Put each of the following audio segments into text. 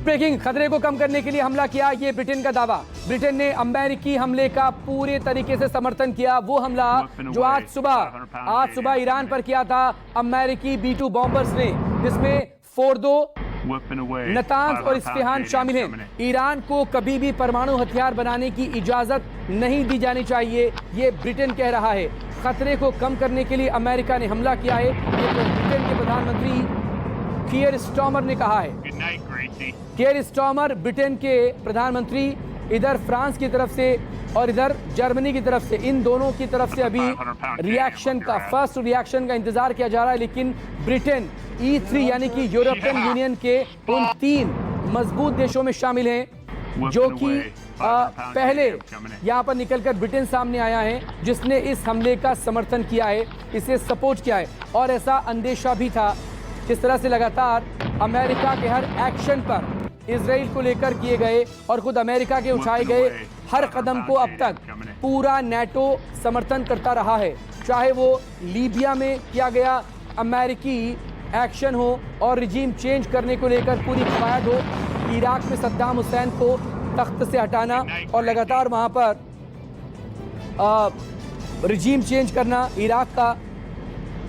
Breaking, खतरे को कम करने के लिए हमला किया, ये ब्रिटेन का दावा। ब्रिटेन ने अमेरिकी हमले का पूरे तरीके से समर्थन किया। वो हमला जो आज सुबह ईरान पर किया था अमेरिकी B-2 बॉम्बर्स ने, जिसमें फोर्दो, नतांज और इस्फहान शामिल हैं। ईरान को कभी भी परमाणु हथियार बनाने की इजाजत नहीं दी जानी चाहिए, ये ब्रिटेन कह रहा है। खतरे को कम करने के लिए अमेरिका ने हमला किया है, ये ब्रिटेन के प्रधानमंत्री कियर स्टार्मर ने कहा है। कियर स्टार्मर ब्रिटेन के प्रधानमंत्री इधर फ्रांस की तरफ से और इधर जर्मनी की तरफ से, इन दोनों की तरफ से अभी फर्स्ट रिएक्शन का इंतजार किया जा रहा है। लेकिन ब्रिटेन E3 यानी कि यूरोपियन यूनियन के उन 3 मजबूत देशों में शामिल हैं जो कि पहले यहां पर निकलकर ब्रिटेन सामने आया है, जिसने इस हमले का समर्थन किया है, इसे सपोर्ट किया है। और ऐसा अंदेशा भी था, किस तरह से लगातार अमेरिका के हर एक्शन पर इजराइल को लेकर किए गए और खुद अमेरिका के उठाए गए हर कदम को अब तक पूरा नेटो समर्थन करता रहा है। चाहे वो लीबिया में किया गया अमेरिकी एक्शन हो और रिजीम चेंज करने को लेकर पूरी कवायद हो, इराक में सद्दाम हुसैन को तख्त से हटाना और लगातार वहां पर रिजीम चेंज करना, इराक का,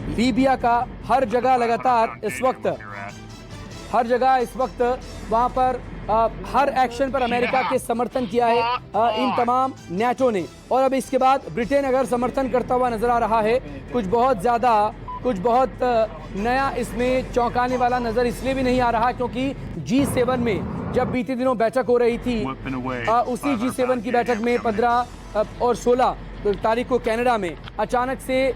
लीबिया का, हर जगह लगातार इस वक्त वहां पर हर एक्शन पर अमेरिका के समर्थन किया है इन तमाम नेटो ने। और अब इसके बाद ब्रिटेन अगर समर्थन करता हुआ नजर आ रहा है, कुछ बहुत नया इसमें चौंकाने वाला नजर इसलिए भी नहीं आ रहा क्योंकि G7 में जब बीते दिनों बैठक हो रही थी, उसी G7 की बैठक में 15 और 16 तारीख को कनाडा में अचानक से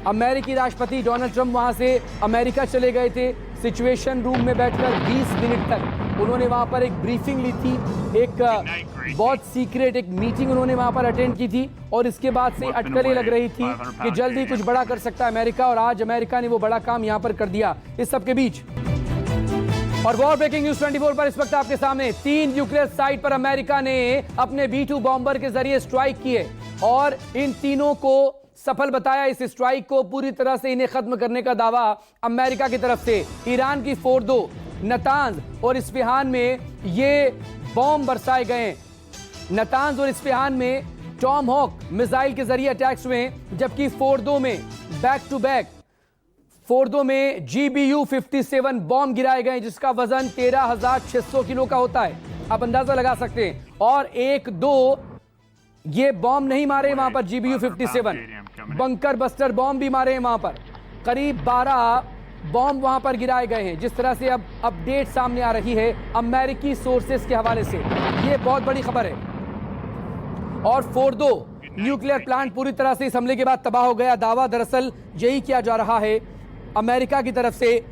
अमेरिकी राष्ट्रपति डोनाल्ड ट्रंप वहां से अमेरिका चले गए थे। सिचुएशन रूम में बैठकर 20 मिनट तक उन्होंने वहां पर एक ब्रीफिंग ली थी, एक बहुत सीक्रेट एक मीटिंग उन्होंने वहां पर अटेंड की थी और इसके बाद से अटकलें लग रही थी कि जल्दी कुछ बड़ा कर सकता है अमेरिका, और आज अमेरिका ने वो बड़ा काम यहां पर कर दिया। इस सब के बीच और वॉर ब्रेकिंग न्यूज 24 पर इस वक्त आपके सामने 3 न्यूक्लियर साइट पर अमेरिका ने अपने B-2 बॉम्बर के जरिए स्ट्राइक किए और इन तीनों को सफल बताया। इस स्ट्राइक को पूरी तरह से इन्हें खत्म करने का दावा अमेरिका की तरफ से। ईरान की फोर्दो, नतांज और इस्फहान में ये बॉम्ब बरसाए गए। नतांज और इस्फहान में टॉम हॉक मिसाइल के जरिए अटैक्स हुए, जबकि फोर्दो में बैक टू बैक फोर्दो में GBU-57 बॉम्ब गिराए गए, जिसका वजन 13,600 किलो का होता है। आप अंदाजा लगा सकते हैं। और 1-2 ये बॉम्ब नहीं मारे वहां पर GBU-57, बंकर बस्टर बॉम्ब भी मारे हैं वहां पर। करीब 12 बॉम्ब वहां पर गिराए गए हैं, जिस तरह से अब अपडेट सामने आ रही है अमेरिकी सोर्सेस के हवाले से। ये बहुत बड़ी खबर है। और फोर्दो न्यूक्लियर प्लांट पूरी तरह से इस हमले के बाद तबाह हो गया। दावा दरअसल यही किया जा रहा है अमेरिका की तरफ से।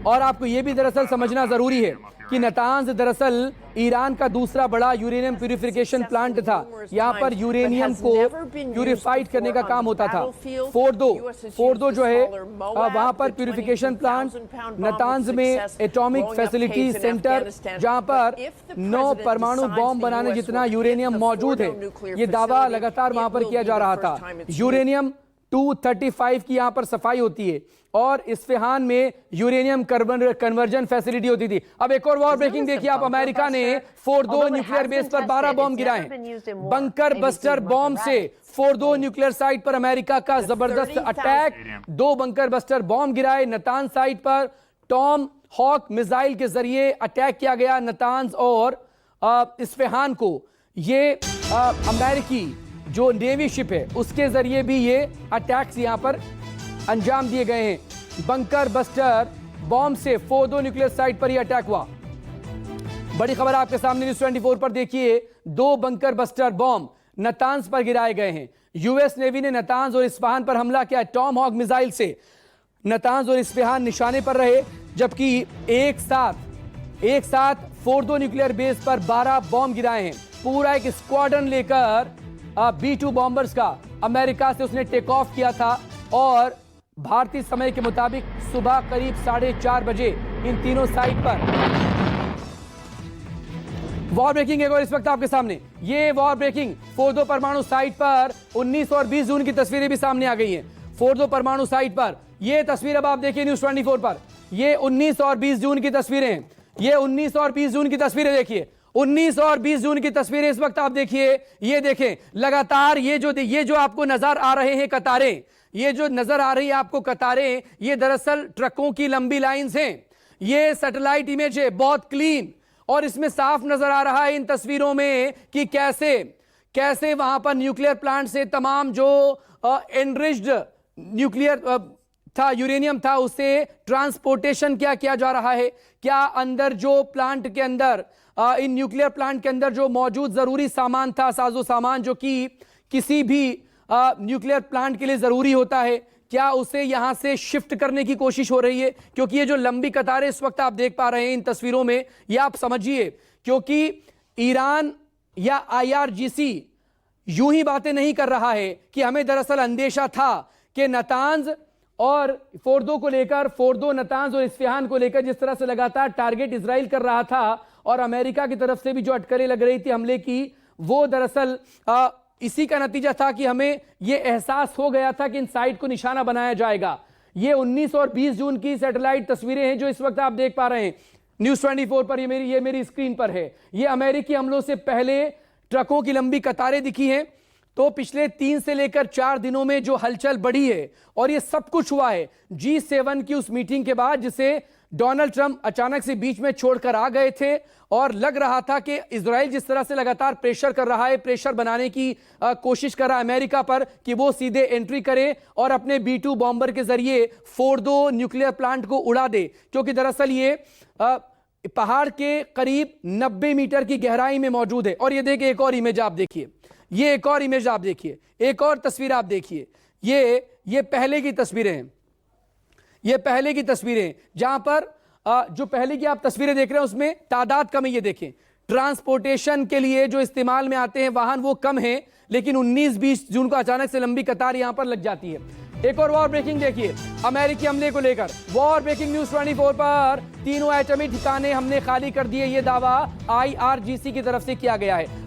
और आपको यह भी दरअसल समझना जरूरी है कि नतांज दरअसल ईरान का दूसरा बड़ा यूरेनियम प्यूरिफिकेशन प्लांट था। यहाँ पर यूरेनियम को प्यूरिफाइड करने का काम होता था। फोर्दो जो है वहां पर प्यूरिफिकेशन प्लांट, नतांज में एटॉमिक फैसिलिटी सेंटर, जहां पर 9 परमाणु बॉम्ब बनाने जितना यूरेनियम मौजूद है। ये दावा लगातार वहां पर किया जा रहा था। यूरेनियम 235 की यहां पर सफाई होती है और इस्फहान में यूरेनियम कन्वर्जन फैसिलिटी होती थी। अब एक और वॉर ब्रेकिंग देखिए आप। अमेरिका ने फोर्दो न्यूक्लियर बेस पर 12 बॉम्ब गिराए हैं। बंकर बस्टर बॉम्ब से फोर्दो न्यूक्लियर साइट पर अमेरिका का जबरदस्त अटैक। 2 बंकर बस्टर बॉम्ब गिराए। नतांज साइट पर टॉम हॉक मिसाइल के जरिए अटैक किया गया नतांज और इस्फहान को। ये अमेरिकी जो नेवी शिप है उसके जरिए भी ये अटैक्स यहां पर अंजाम दिए गए हैं। बंकर बस्टर बॉम्ब से फोर्दो न्यूक्लियर साइट पर ही अटैक हुआ। बड़ी खबर आपके सामने न्यूज़ 24 पर देखिए। 2 बंकर बस्टर बॉम्ब नतांज पर गिराए गए हैं। यूएस नेवी ने नतांज और इस्फहान पर हमला किया। टॉम हॉक मिसाइल से नतांज और इस्फहान निशाने पर रहे, जबकि एक साथ फोर्दो न्यूक्लियर बेस पर 12 बॉम्ब गिराए हैं। पूरा एक स्क्वाड्रन लेकर B-2 बॉम्बर्स का अमेरिका से उसने टेक ऑफ किया था और भारतीय समय के मुताबिक सुबह करीब 4:30 बजे इन तीनों साइट पर वॉर ब्रेकिंग है। और इस वक्त आपके सामने ये वॉर ब्रेकिंग फोर्दो परमाणु साइट पर 19 और 20 जून की तस्वीरें भी सामने आ गई हैं। फोर्दो परमाणु साइट पर ये तस्वीर अब आप देखिए न्यूज़ 24 पर। ये 19 और 20 जून की तस्वीरें हैं। ये 19 और 20 जून की तस्वीरें देखिए, 19 और 20 जून की तस्वीरें इस वक्त आप देखिए। ये देखें लगातार ये जो आपको नजर आ रहे हैं कतारें, ये जो नजर आ रही है आपको कतारें, ये दरअसल ट्रकों की लंबी लाइंस हैं। ये सैटेलाइट इमेज है, बहुत क्लीन, और इसमें साफ नजर आ रहा है इन तस्वीरों में कि कैसे वहां पर न्यूक्लियर प्लांट से तमाम जो एनरिच्ड न्यूक्लियर था, यूरेनियम था, उससे ट्रांसपोर्टेशन क्या किया जा रहा है। क्या अंदर जो प्लांट के अंदर इन न्यूक्लियर प्लांट के अंदर जो मौजूद जरूरी सामान था, साजो सामान जो कि किसी भी न्यूक्लियर प्लांट के लिए जरूरी होता है, क्या उसे यहां से शिफ्ट करने की कोशिश हो रही है? क्योंकि ये जो लंबी कतारें इस वक्त आप देख पा रहे हैं इन तस्वीरों में, ये आप समझिए, क्योंकि ईरान या आईआरजीसी यूं ही बातें नहीं कर रहा है कि हमें दरअसल अंदेशा था कि नतांज और फोर्दो को लेकर, फोर्दो, नतांज और इस्फहान को लेकर जिस तरह से लगातार टारगेट इजराइल कर रहा था और अमेरिका की तरफ से भी जो अटकलें लग रही थी हमले की, वो दरअसल इसी का नतीजा था कि हमें यह एहसास हो गया था कि इन साइट को निशाना बनाया जाएगा। ये 19 और 20 जून की सैटेलाइट तस्वीरें हैं जो इस वक्त आप देख पा रहे हैं न्यूज़ 24 पर। ये मेरी स्क्रीन पर है। ये अमेरिकी हमलों से पहले ट्रकों की लंबी कतारें दिखी हैं। तो पिछले 3 से लेकर 4 दिनों में जो हलचल बढ़ी है, और ये सब कुछ हुआ है G7 की उस मीटिंग के बाद जिसे डोनाल्ड ट्रंप अचानक से बीच में छोड़कर आ गए थे, और लग रहा था कि इजराइल जिस तरह से लगातार प्रेशर कर रहा है, प्रेशर बनाने की कोशिश कर रहा है अमेरिका पर कि वो सीधे एंट्री करे और अपने B-2 बॉम्बर के जरिए फोर्दो न्यूक्लियर प्लांट को उड़ा दे, क्योंकि दरअसल ये पहाड़ के करीब 90 मीटर की गहराई में मौजूद है। और ये देखिए एक और इमेज आप देखिए, ये एक और इमेज आप देखिए, एक और तस्वीर आप देखिए। ये पहले की तस्वीरें हैं, ये पहले की तस्वीरें जहां पर जो पहले की आप तस्वीरें देख रहे हैं उसमें तादाद कम है। ये देखें, ट्रांसपोर्टेशन के लिए जो इस्तेमाल में आते हैं वाहन वो कम है, लेकिन 19-20 जून को अचानक से लंबी कतार यहां पर लग जाती है। एक और वॉर ब्रेकिंग देखिए अमेरिकी हमले को लेकर, वॉर ब्रेकिंग न्यूज़ 24 पर, तीनों एटमी ठिकाने हमने खाली कर दिए, ये दावा आईआरजीसी की तरफ से किया गया है।